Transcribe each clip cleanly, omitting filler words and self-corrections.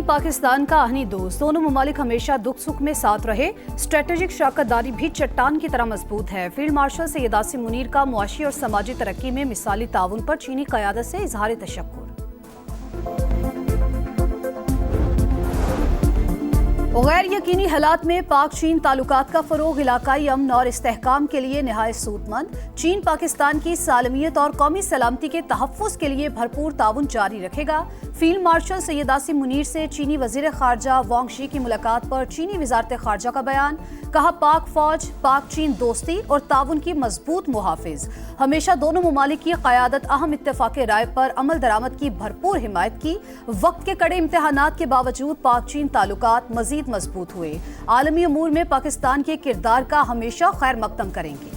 पाकिस्तान का आहनी दोस्त, दोनों ममालिक हमेशा दुख सुख में साथ रहे। स्ट्रेटेजिक शराकतदारी भी चट्टान की तरह मजबूत है। फील्ड मार्शल सैयद आसिम मुनीर का मुआशी और समाजी तरक्की में मिसाली ताउन पर चीनी क़यादत से इजहार तशक्कुर। गैर यकीनी हालात में पाक चीन ताल्लुकात का फरोग इलाकाई अमन और इस्तेहकाम के लिए निहायत सूदमंद। चीन पाकिस्तान की सालमियत और कौमी सलामती के तहफ़्फ़ुज़ के लिए भरपूर ताउन जारी रखेगा। फील्ड मार्शल सैयद आसिम मुनीर से चीनी वज़ीर ख़ारजा वांग शी की मुलाकात पर चीनी वज़ारत ख़ारजा का बयान। कहा, पाक फ़ौज पाक चीन दोस्ती और ताउन की मजबूत मुहाफ़िज़। हमेशा दोनों ममालिक की क़यादत अहम इत्तेफ़ाक़ राय पर अमल दरामद की भरपूर हिमायत की। वक्त के कड़े इम्तहानात के बावजूद पाक चीन ताल्लुकात मज़ीद मजबूत हुए। आलमी अमूर में पाकिस्तान के किरदार का हमेशा खैर मकदम करेंगे।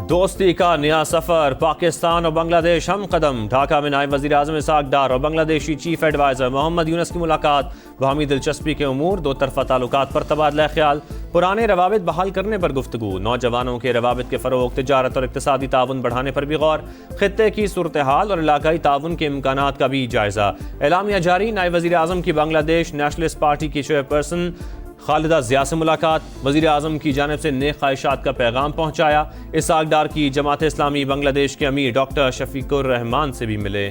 दोस्ती का नया सफर, पाकिस्तान और बांग्लादेश हम कदम। ढाका में नायब वज़ीर आज़म इसाक डार और बांग्लादेशी चीफ एडवाइज़र मोहम्मद यूनुस की मुलाकात। बाहमी दिलचस्पी के उमूर, दो तरफ़ा ताल्लुकात पर तबादला ख्याल। पुराने रवाबित बहाल करने पर गुफ्तगू। नौजवानों के रवाबित के फ़रोग़, तिजारत और इक़्तिसादी ताउन बढ़ाने पर भी गौर। ख़ित्ते की सूरत हाल और इलाकाई ताउन के इम्कानात का भी जायज़ा। एलामिया जारी। नायब वज़ीर आज़म की बांग्लादेश नेशनलिस्ट पार्टी की चेयरपर्सन खालिदा ज़िया से मुलाकात। वज़ीर आज़म की जानिब से नेक ख्वाहिशात का पैगाम पहुँचाया। इसाक डार की जमात इस्लामी बांग्लादेश के अमीर डॉक्टर शफीकुर रहमान से भी मिले।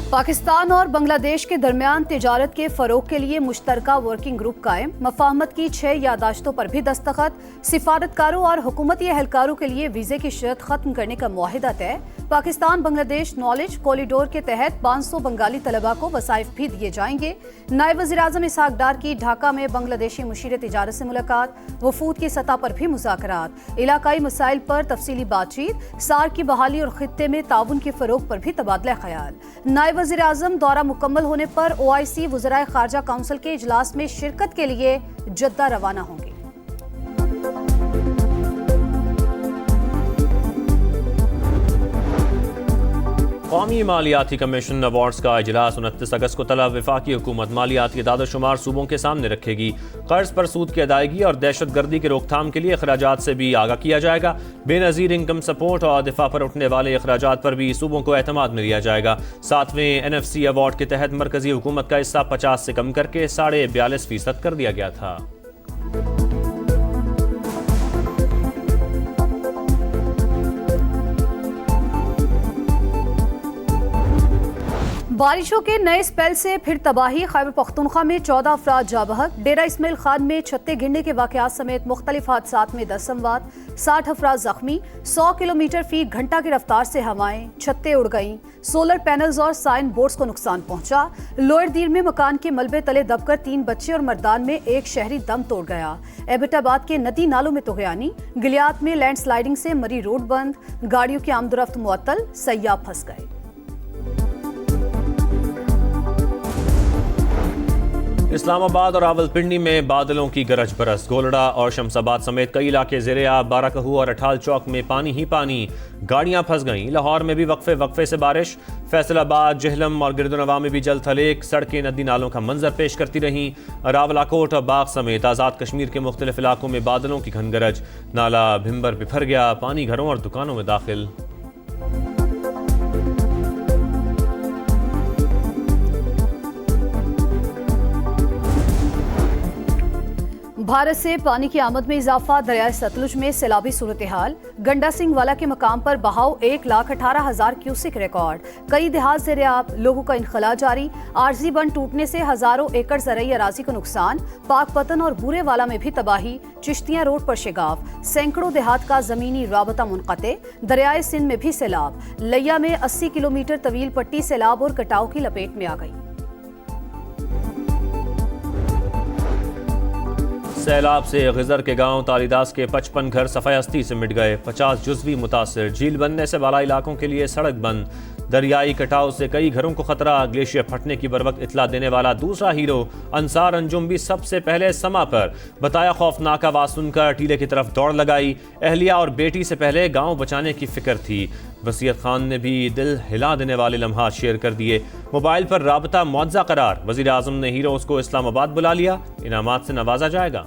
पाकिस्तान और बांग्लादेश के दरमियान तिजारत के फ़रोग के लिए मुश्तरका वर्किंग ग्रुप कायम। मफाहमत की 6 यादाश्तों पर भी दस्तखत। सिफारतकारों और हुकूमती एहलकारों के लिए वीज़े की शर्त ख़त्म करने का मुआहिदा तय। पाकिस्तान बांग्लादेश नॉलेज कॉरिडोर के तहत 500 बंगाली तलबा को वसाइफ भी दिए जाएंगे। नायब वज़ीर आज़म इसाक डार की ढाका में बांग्लादेशी मुशीर तिजारत से मुलाकात। वफूद की सतह पर भी मुज़ाकरात। इलाकाई मसाइल पर तफसीली बातचीत। सार की बहाली और खित्ते में ताउन के फ़रोग पर भी तबादला ख्याल। नायब वज़ीर आज़म दौरा मुकम्मल होने पर OIC वज़राए ख़ारजा काउंसिल के इजलास में शिरकत के लिए जद्दा रवाना होंगे। कौमी मालियाती कमीशन अवार्ड्स का इजलास 29 अगस्त को तलब। वफाकी हुकूमत मालियाती दादोशुमार सूबों के सामने रखेगी। कर्ज पर सूद की अदायगी और दहशत गर्दी की रोकथाम के लिए अखराजात से भी आगाह किया जाएगा। बेनज़ीर इनकम सपोर्ट और दिफा पर उठने वाले अखराजात पर भी सूबों को एतमाद में लिया जाएगा। 7वें NFC अवार्ड के तहत मरकजी हुकूमत का हिस्सा 50 से कम करके 42.5% कर दिया गया था। बारिशों के नए स्पेल से फिर तबाही। खैबर पख्तूनख्वा में 14 अफराद जा बहक। डेरा इस्माइल खान में छत्ते गिरने के वाक़यात समेत मुख्तलिफ हादसात में 10 अमवात। 60 अफराद जख्मी। 100 किलोमीटर फी घंटा की रफ्तार से हवाएं, छत्ते उड़ गईं। सोलर पैनल्स और साइन बोर्ड्स को नुकसान पहुंचा। लोअर दीर में मकान के मलबे तले दबकर 3 बच्चे और मर्दान में एक शहरी दम तोड़ गया। एबटाबाद के नदी नालों में तुग़यानी। गिलियात में लैंडस्लाइडिंग से मरी रोड बंद। गाड़ियों की आमदोरफ्त मुअत्तल। सयाह फंस गए। इस्लामाबाद और रावलपिंडी में बादलों की गरज बरस। गोलड़ा और शमसाबाद समेत कई इलाके ज़ेरे-आब। बाराकहू और अठाल चौक में पानी ही पानी। गाड़ियां फंस गईं। लाहौर में भी वक्फे से बारिश। फैसलाबाद, जहलम और गिरदुनवा में भी जल थलेक। सड़कें नदी नालों का मंजर पेश करती रहीं। रावलाकोट और बाग समेत आज़ाद कश्मीर के मुख्तलिफ इलाकों में बादलों की घन गरज। नाला भिम्बर बिफर गया। पानी घरों और दुकानों में दाखिल। भारत से पानी की आमद में इजाफा। दरियाए सतलुज में सैलाबी सूरत हाल। गंडा सिंह वाला के मकाम पर बहाव 1,18,000 क्यूसिक रिकॉर्ड। कई देहात ज़ेरे-आब। लोगों का इनखला जारी। आरजी बंद टूटने से हजारों एकड़ ज़रई अराज़ी को नुकसान। पाकपतन और बूरे वाला में भी तबाही। चिश्तियाँ रोड पर शिगाफ। सैकड़ों देहात का ज़मीनी राबता मुनक़ते। दरियाए सिंध में भी सैलाब। लिया में 80 किलोमीटर तवील पट्टी सैलाब और कटाव की लपेट में आ गई। सैलाब से गिजर के गांव तालीदास के 55 घर सफ़ाई से मिट गए। 50 जुज़वी मुतासिर। झील बनने से बाला इलाकों के लिए सड़क बंद। दरियाई कटाव से कई घरों को खतरा। ग्लेशियर फटने की बरवक्त इतला देने वाला दूसरा हीरो अंसार अंजुम भी सबसे पहले समा पर। बताया खौफनाक आवाज़ सुनकर टीले की तरफ दौड़ लगाई। अहलिया और बेटी से पहले गांव बचाने की फिक्र थी। वसीयत खान ने भी दिल हिला देने वाले लम्हात शेयर कर दिए। मोबाइल पर राबता मुआवजा करार। वज़ीर आज़म ने हीरोज़ को इस्लामाबाद बुला लिया। इनामात से नवाजा जाएगा।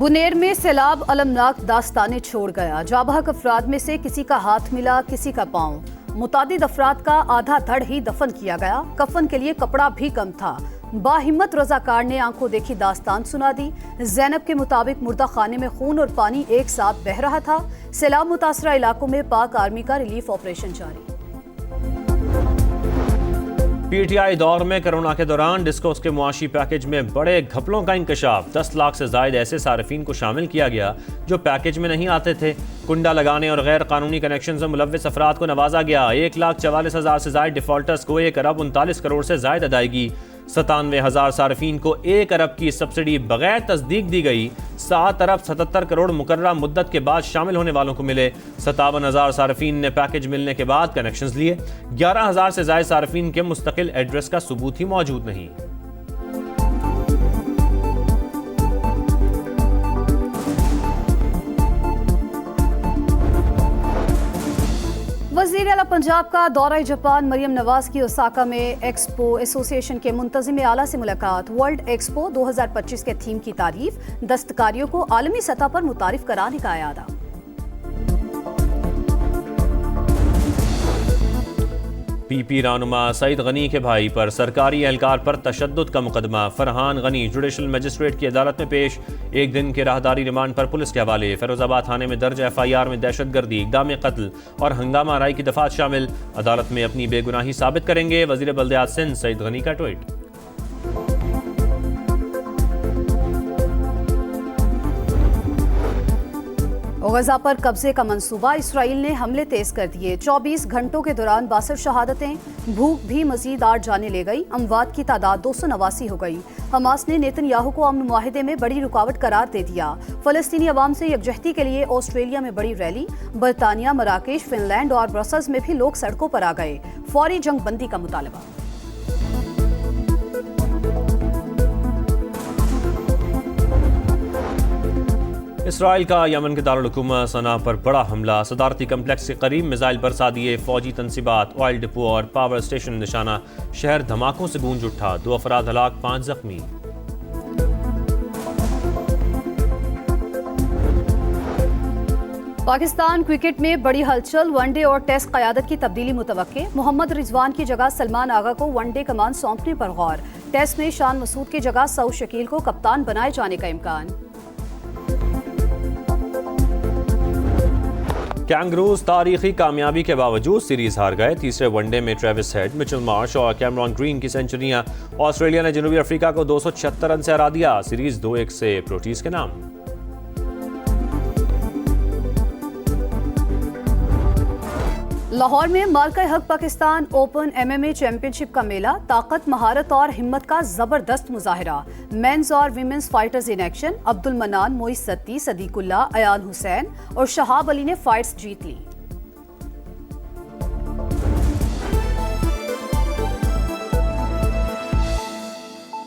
बुनेर में सैलाब अलमनाक दास्तानें छोड़ गया। जाबहक अफराद में से किसी का हाथ मिला, किसी का पांव। मुतादिद अफराद का आधा धड़ ही दफन किया गया। कफन के लिए कपड़ा भी कम था। बाहिम्मत रजाकार ने आंखों देखी दास्तान सुना दी। जैनब के मुताबिक मुर्दा खाने में खून और पानी एक साथ बह रहा था। सैलाब मुतासरा इलाकों में पाक आर्मी का रिलीफ ऑपरेशन जारी। पीटीआई दौर में कोरोना के दौरान डिस्कोस के मुआशी पैकेज में बड़े घपलों का इंकशाफ। 10 लाख से जायद ऐसे सार्फिन को शामिल किया गया जो पैकेज में नहीं आते थे। कुंडा लगाने और गैर कानूनी कनेक्शन से मुलव्विस अफराद को नवाजा गया। 1,44,000 से जायद डिफॉल्टर्स को 1 अरब 39 करोड़ से जायद अदायगी। 97,000 सार्फिन को 1 अरब की सब्सिडी बगैर तस्दीक दी गई। 7 अरब 77 करोड़ मुकर्ररा मुद्दत के बाद शामिल होने वालों को मिले। 57,000 सार्फिन ने पैकेज मिलने के बाद कनेक्शंस लिए। 11,000 से जायद सार्फिन के मुस्तकिल एड्रेस का सबूत ही मौजूद नहीं। वज़ीर आला पंजाब का दौरा जापान मरियम नवाज की ओसाका में एक्सपो एसोसिएशन के मुंतज़िम आला से मुलाकात। वर्ल्ड एक्सपो 2025 के थीम की तारीफ, दस्तकारियों को आलमी सतह पर मुतारिफ कराने का इरादा। पीपी रहनुमा सईद गनी के भाई पर सरकारी एहलकार पर तशद्दुद का मुकदमा। फरहान गनी जुडिशल मजिस्ट्रेट की अदालत में पेश। 1 दिन के राहदारी रिमांड पर पुलिस के हवाले। फैरोजाबाद थाने में दर्ज FIR में दहशतगर्दी, इक़दाम कत्ल और हंगामा आराई की दफात शामिल। अदालत में अपनी बेगुनाही साबित करेंगे। वज़ीर बल्दियात सिंध सईद गनी का ट्वीट। गजा पर कब्जे का मंसूबा, इसराइल ने हमले तेज कर दिए। 24 घंटों के दौरान 62 शहादतें। भूख भी मजीद 8 जाने ले गई। अमवात की तादाद 289 हो गई। हमास ने नेतन्याहू को अमन मुआहिदे में बड़ी रुकावट करार दे दिया। फलस्तीनी अवाम से यकजहती के लिए ऑस्ट्रेलिया में बड़ी रैली। बरतानिया, मराकेश, फिनलैंड और ब्रसल्स में भी लोग सड़कों पर आ गए। फौरी जंग बंदी का मुतालबा। इसराइल का यमन के दारुल हुकूमत सना पर बड़ा हमला। सदारती कम्प्लेक्स के करीब मिसाइल बरसा दिए। फौजी तनसीबात, ऑयल डिपो और पावर स्टेशन निशाना। शहर धमाकों से गूंज उठा। 2 अफराद हलाक, 5 जख्मी। पाकिस्तान क्रिकेट में बड़ी हलचल। वनडे और टेस्ट क़यादत की तब्दीली मुतवक्के। मोहम्मद रिजवान की जगह सलमान आगा को वनडे कमान सौंपने पर गौर। टेस्ट में शान मसूद की जगह सऊद शकील को कप्तान बनाए जाने का इम्कान। कैंगरूज तारीखी कामयाबी के बावजूद सीरीज हार गए। तीसरे वनडे में ट्रेविस हेड, मिचेल मार्श और कैमरॉन ग्रीन की सेंचुरियां। ऑस्ट्रेलिया ने जनूबी अफ्रीका को 276 रन से हरा दिया। सीरीज 2-1 से प्रोटीज के नाम। लाहौर में मार्का हक पाकिस्तान ओपन MMA चैंपियनशिप का मेला। ताकत, महारत और हिम्मत का जबरदस्त मुजाहिरा। मेंस और women's fighters in action. Abdul मनान, मोइस सत्ती, सदीकुल्ला, अयान हुसैन और शहाब अली ने फाइट्स जीत ली।